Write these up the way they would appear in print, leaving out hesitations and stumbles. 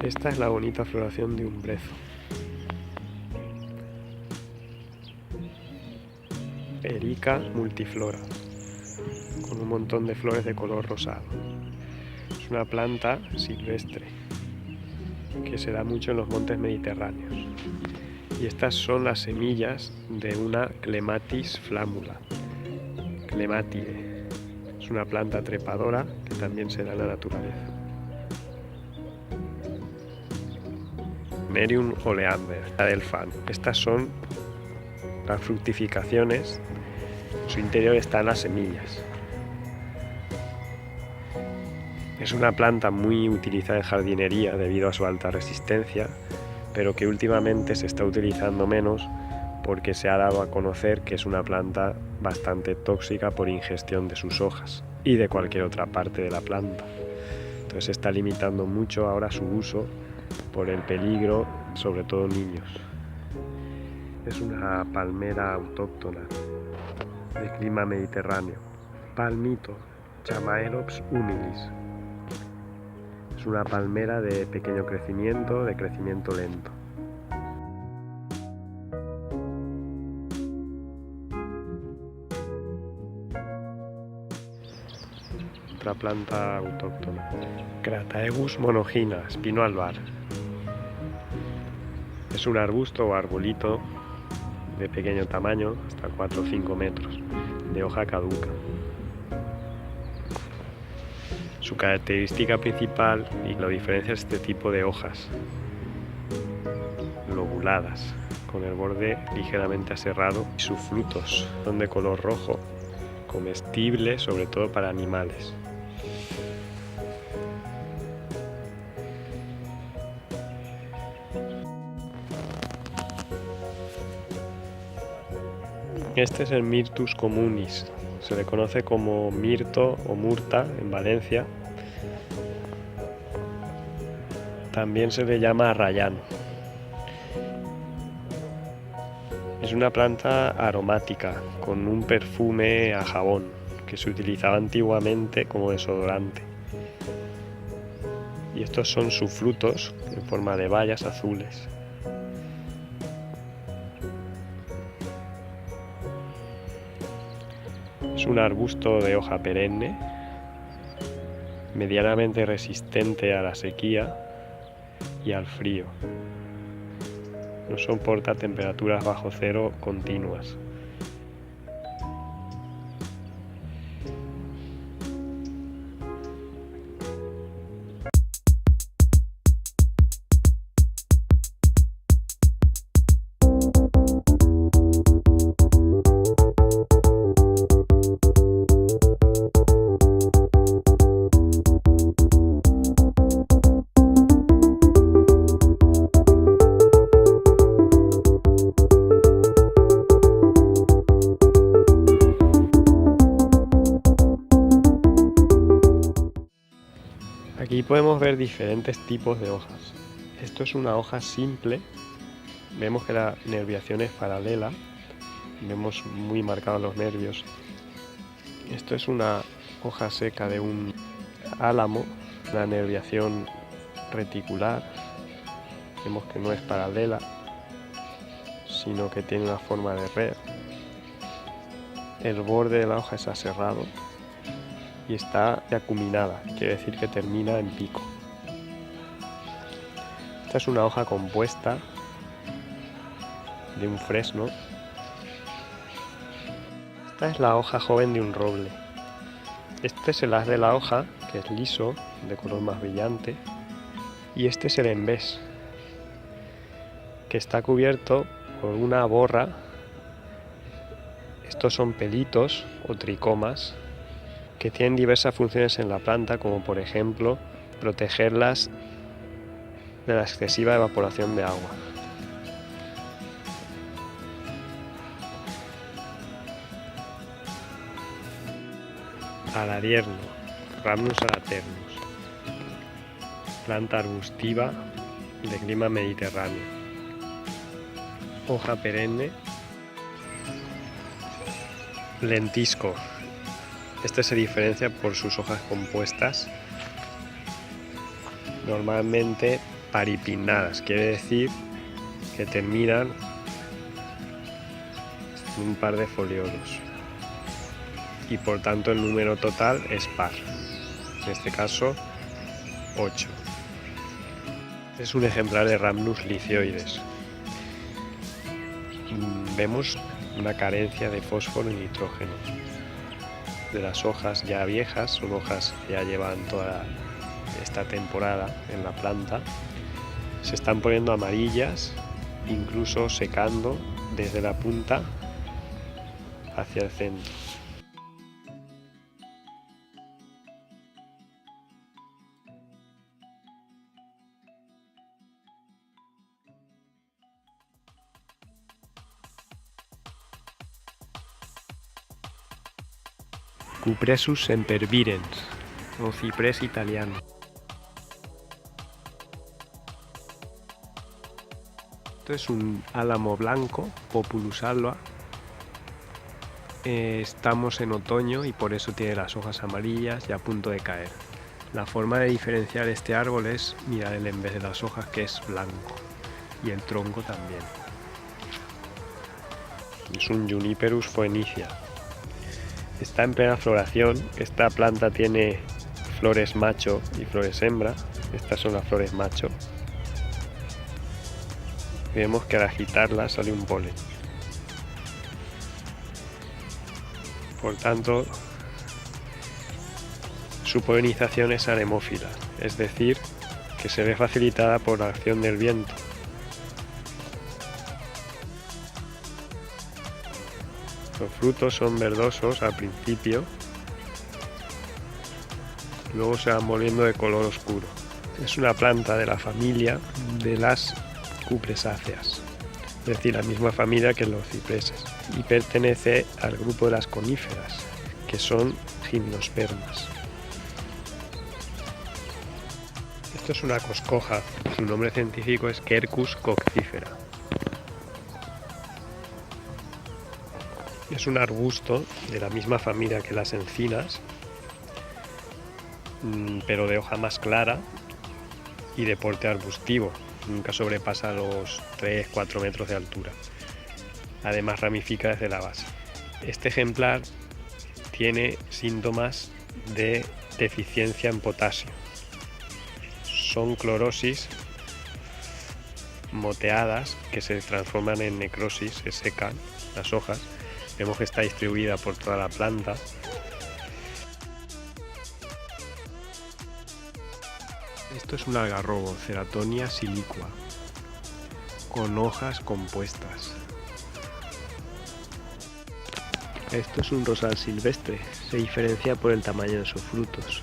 Esta es la bonita floración de un brezo. Erica multiflora, con un montón de flores de color rosado. Es una planta silvestre que se da mucho en los montes mediterráneos. Y estas son las semillas de una Clematis flammula. Clematide. Es una planta trepadora que también se da en la naturaleza. Nerium oleander, adelfan. Estas son las fructificaciones. En su interior están las semillas. Es una planta muy utilizada en jardinería debido a su alta resistencia, pero que últimamente se está utilizando menos porque se ha dado a conocer que es una planta bastante tóxica por ingestión de sus hojas y de cualquier otra parte de la planta. Entonces se está limitando mucho ahora su uso por el peligro, sobre todo niños. Es una palmera autóctona de clima mediterráneo. Palmito, Chamaerops humilis. Es una palmera de pequeño crecimiento, de crecimiento lento. Otra planta autóctona. Crataegus monogina, espino albar. Es un arbusto o arbolito de pequeño tamaño, hasta 4 o 5 metros, de hoja caduca. Su característica principal y lo diferencia es este tipo de hojas lobuladas, con el borde ligeramente aserrado, y sus frutos son de color rojo, comestibles sobre todo para animales. Este es el Myrtus communis, se le conoce como mirto o murta en Valencia. También se le llama arrayán. Es una planta aromática con un perfume a jabón que se utilizaba antiguamente como desodorante. Y estos son sus frutos en forma de bayas azules. Es un arbusto de hoja perenne, medianamente resistente a la sequía y al frío. No soporta temperaturas bajo cero continuas. Aquí podemos ver diferentes tipos de hojas. Esto es una hoja simple. Vemos que la nerviación es paralela. Vemos muy marcados los nervios. Esto es una hoja seca de un álamo, una nerviación reticular. Vemos que no es paralela, sino que tiene una forma de red. El borde de la hoja es aserrado y está acuminada, quiere decir que termina en pico. Esta es una hoja compuesta de un fresno. Esta es la hoja joven de un roble. Este es el haz de la hoja, que es liso, de color más brillante. Y este es el embés, que está cubierto por una borra. Estos son pelitos o tricomas que tienen diversas funciones en la planta, como por ejemplo protegerlas de la excesiva evaporación de agua. Aladierno, Rhamnus alaternus, planta arbustiva de clima mediterráneo, hoja perenne. Lentisco, este se diferencia por sus hojas compuestas, normalmente paripinnadas, quiere decir que terminan en un par de foliolos y por tanto el número total es par, en este caso 8. Es un ejemplar de Rhamnus lithioides. Vemos una carencia de fósforo y nitrógeno. De las hojas ya viejas, son hojas que ya llevan toda esta temporada en la planta, se están poniendo amarillas, incluso secando desde la punta hacia el centro. Cupressus sempervirens, o ciprés italiano. Esto es un álamo blanco, Populus alba. Estamos en otoño y por eso tiene las hojas amarillas y a punto de caer. La forma de diferenciar este árbol es mirar el envés de las hojas, que es blanco, y el tronco también. Es un Juniperus phoenicia. Está en plena floración. Esta planta tiene flores macho y flores hembra. Estas son las flores macho. Vemos que al agitarlas sale un polen. Por tanto, su polinización es anemófila, es decir, que se ve facilitada por la acción del viento. Los frutos son verdosos al principio, luego se van volviendo de color oscuro. Es una planta de la familia de las cupresáceas, es decir, la misma familia que los cipreses, y pertenece al grupo de las coníferas, que son gimnospermas. Esto es una coscoja, su nombre científico es Quercus coccifera. Es un arbusto de la misma familia que las encinas, pero de hoja más clara y de porte arbustivo. Nunca sobrepasa los 3-4 metros de altura. Además ramifica desde la base. Este ejemplar tiene síntomas de deficiencia en potasio. Son clorosis moteadas que se transforman en necrosis, se secan las hojas. Vemos que está distribuida por toda la planta. Esto es un algarrobo, Ceratonia silicua, con hojas compuestas. Esto es un rosal silvestre, se diferencia por el tamaño de sus frutos.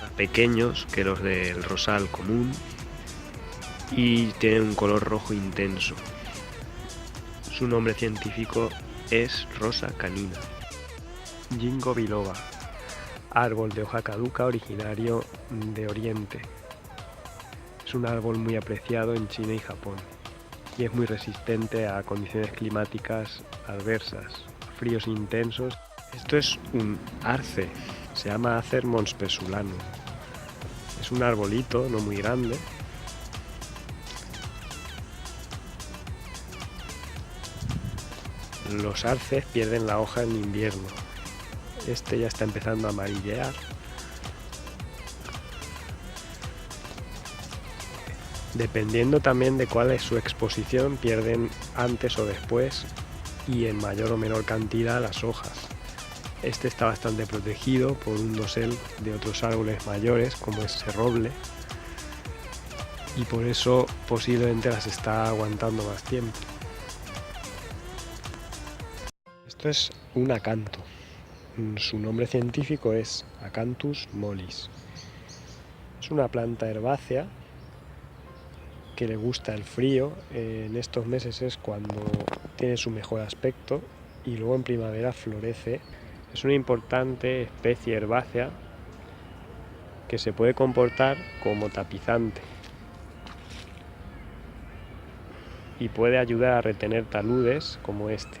Más pequeños que los del rosal común y tienen un color rojo intenso. Su nombre científico es Rosa canina. Ginkgo biloba, árbol de hoja caduca originario de Oriente. Es un árbol muy apreciado en China y Japón y es muy resistente a condiciones climáticas adversas, fríos intensos. Esto es un arce, se llama Acer monspesulano. Es un arbolito no muy grande. Los arces pierden la hoja en invierno. Este ya está empezando a amarillear. Dependiendo también de cuál es su exposición, pierden antes o después y en mayor o menor cantidad las hojas. Este está bastante protegido por un dosel de otros árboles mayores, como ese roble, y por eso posiblemente las está aguantando más tiempo. Esto es un acanto. Su nombre científico es Acanthus mollis. Es una planta herbácea que le gusta el frío. En estos meses es cuando tiene su mejor aspecto y luego en primavera florece. Es una importante especie herbácea que se puede comportar como tapizante y puede ayudar a retener taludes como este,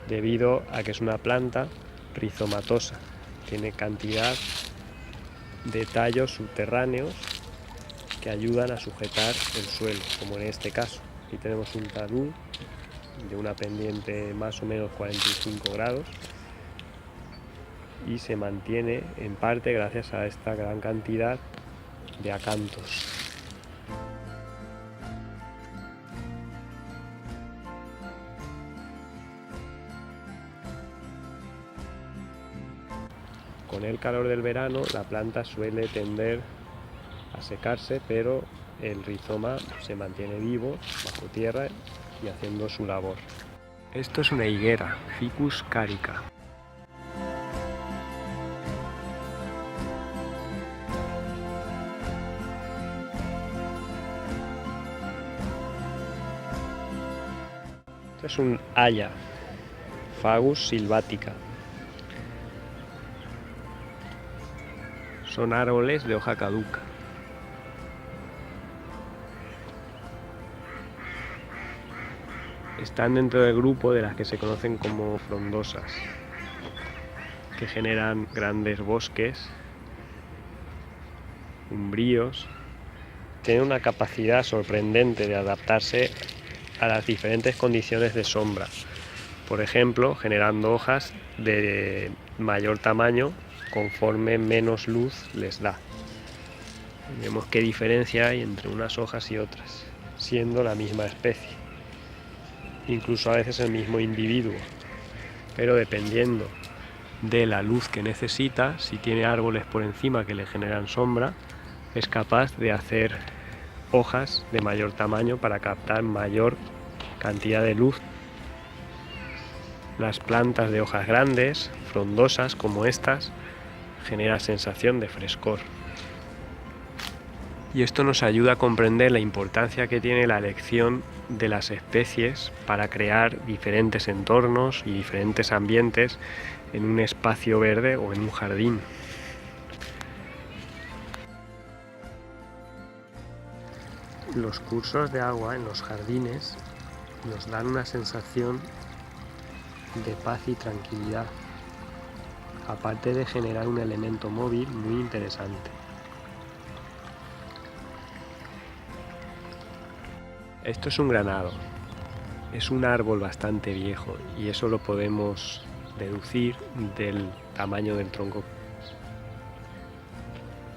debido a que es una planta rizomatosa. Tiene cantidad de tallos subterráneos que ayudan a sujetar el suelo, como en este caso. Aquí tenemos un talud de una pendiente más o menos 45 grados y se mantiene en parte gracias a esta gran cantidad de acantos. Con el calor del verano la planta suele tender a secarse, pero el rizoma se mantiene vivo bajo tierra y haciendo su labor. Esto es una higuera, Ficus carica. Esto es un haya, Fagus sylvatica. Son árboles de hoja caduca. Están dentro del grupo de las que se conocen como frondosas, que generan grandes bosques, umbríos. Tienen una capacidad sorprendente de adaptarse a las diferentes condiciones de sombra. Por ejemplo, generando hojas de mayor tamaño conforme menos luz les da. Vemos qué diferencia hay entre unas hojas y otras, siendo la misma especie, incluso a veces el mismo individuo, pero dependiendo de la luz que necesita, si tiene árboles por encima que le generan sombra, es capaz de hacer hojas de mayor tamaño para captar mayor cantidad de luz. Las plantas de hojas grandes, frondosas como estas, generan sensación de frescor. Y esto nos ayuda a comprender la importancia que tiene la elección de las especies para crear diferentes entornos y diferentes ambientes en un espacio verde o en un jardín. Los cursos de agua en los jardines nos dan una sensación de paz y tranquilidad, aparte de generar un elemento móvil muy interesante. Esto es un granado, es un árbol bastante viejo y eso lo podemos deducir del tamaño del tronco.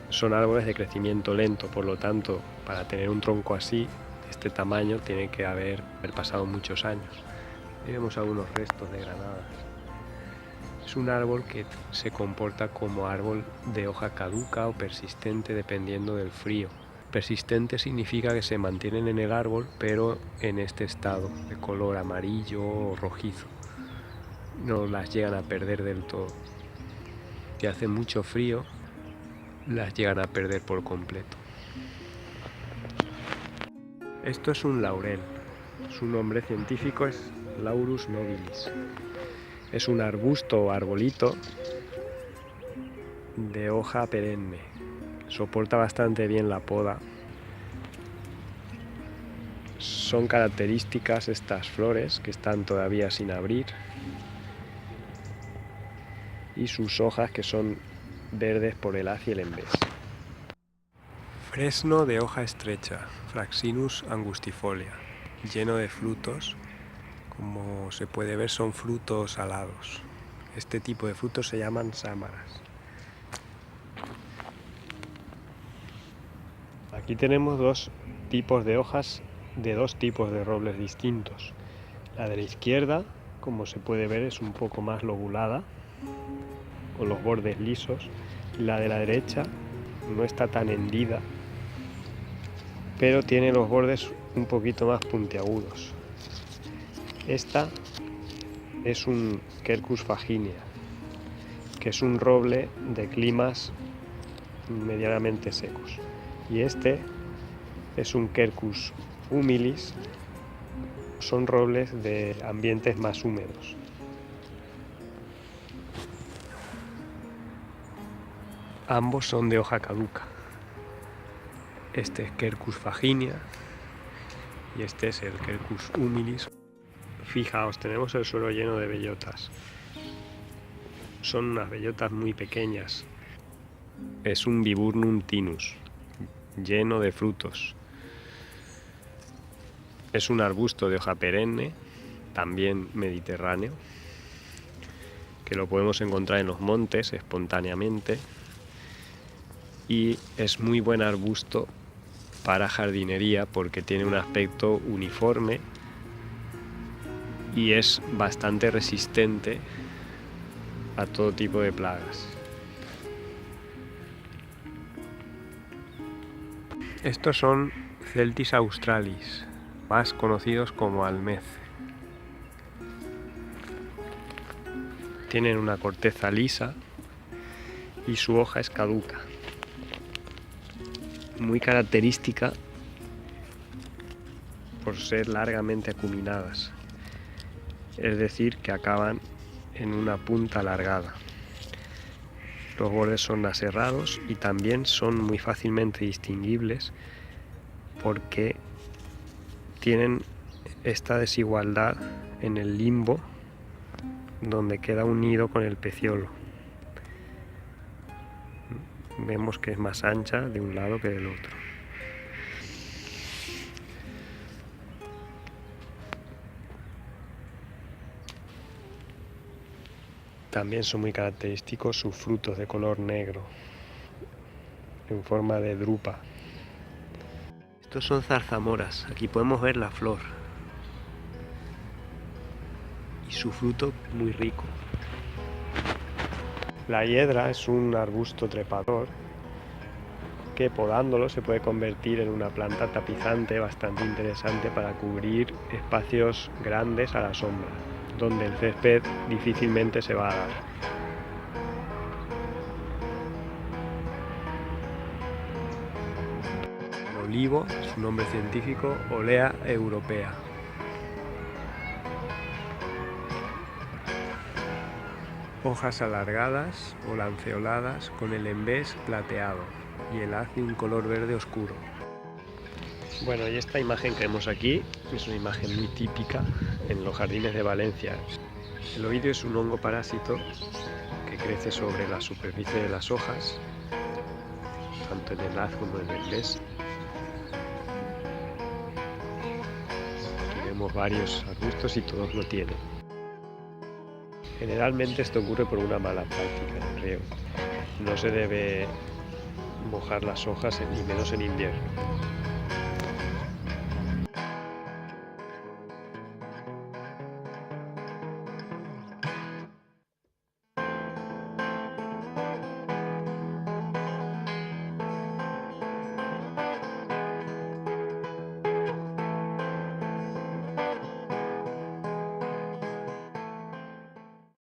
Son árboles de crecimiento lento, por lo tanto, para tener un tronco así, de este tamaño, tiene que haber pasado muchos años. Ahí vemos algunos restos de granadas. Es un árbol que se comporta como árbol de hoja caduca o persistente dependiendo del frío. Persistente significa que se mantienen en el árbol, pero en este estado de color amarillo o rojizo. No las llegan a perder del todo. Si hace mucho frío, las llegan a perder por completo. Esto es un laurel. Su nombre científico es Laurus nobilis. Es un arbusto o arbolito de hoja perenne. Soporta bastante bien la poda. Son características estas flores que están todavía sin abrir y sus hojas que son verdes por el haz y el envés. Fresno de hoja estrecha, Fraxinus angustifolia, lleno de frutos. Como se puede ver, son frutos alados. Este tipo de frutos se llaman sámaras. Aquí tenemos dos tipos de hojas de dos tipos de robles distintos. La de la izquierda, como se puede ver, es un poco más lobulada, con los bordes lisos. La de la derecha no está tan hendida, pero tiene los bordes un poquito más puntiagudos. Esta es un Quercus faginea, que es un roble de climas medianamente secos. Y este es un Quercus humilis, son robles de ambientes más húmedos. Ambos son de hoja caduca. Este es Quercus faginia y este es el Quercus humilis. Fijaos, tenemos el suelo lleno de bellotas. Son unas bellotas muy pequeñas. Es un Viburnum tinus, lleno de frutos. Es un arbusto de hoja perenne, también mediterráneo, que lo podemos encontrar en los montes espontáneamente, y es muy buen arbusto para jardinería porque tiene un aspecto uniforme y es bastante resistente a todo tipo de plagas. Estos son Celtis australis, más conocidos como almez. Tienen una corteza lisa y su hoja es caduca, muy característica por ser largamente acuminadas, es decir, que acaban en una punta alargada. Los bordes son aserrados y también son muy fácilmente distinguibles porque tienen esta desigualdad en el limbo donde queda unido con el peciolo. Vemos que es más ancha de un lado que del otro. También son muy característicos sus frutos de color negro, en forma de drupa. Estos son zarzamoras, aquí podemos ver la flor. Y su fruto muy rico. La hiedra es un arbusto trepador que podándolo se puede convertir en una planta tapizante bastante interesante para cubrir espacios grandes a la sombra, donde el césped difícilmente se va a dar. El olivo, su nombre científico, Olea europea. Hojas alargadas o lanceoladas con el embés plateado y el haz de un color verde oscuro. Bueno, y esta imagen que vemos aquí es una imagen muy típica en los jardines de Valencia. El oidio es un hongo parásito que crece sobre la superficie de las hojas, tanto en el haz como en el embés. Aquí vemos varios arbustos y todos lo tienen. Generalmente esto ocurre por una mala práctica en el riego. No se debe mojar las hojas, ni menos en invierno.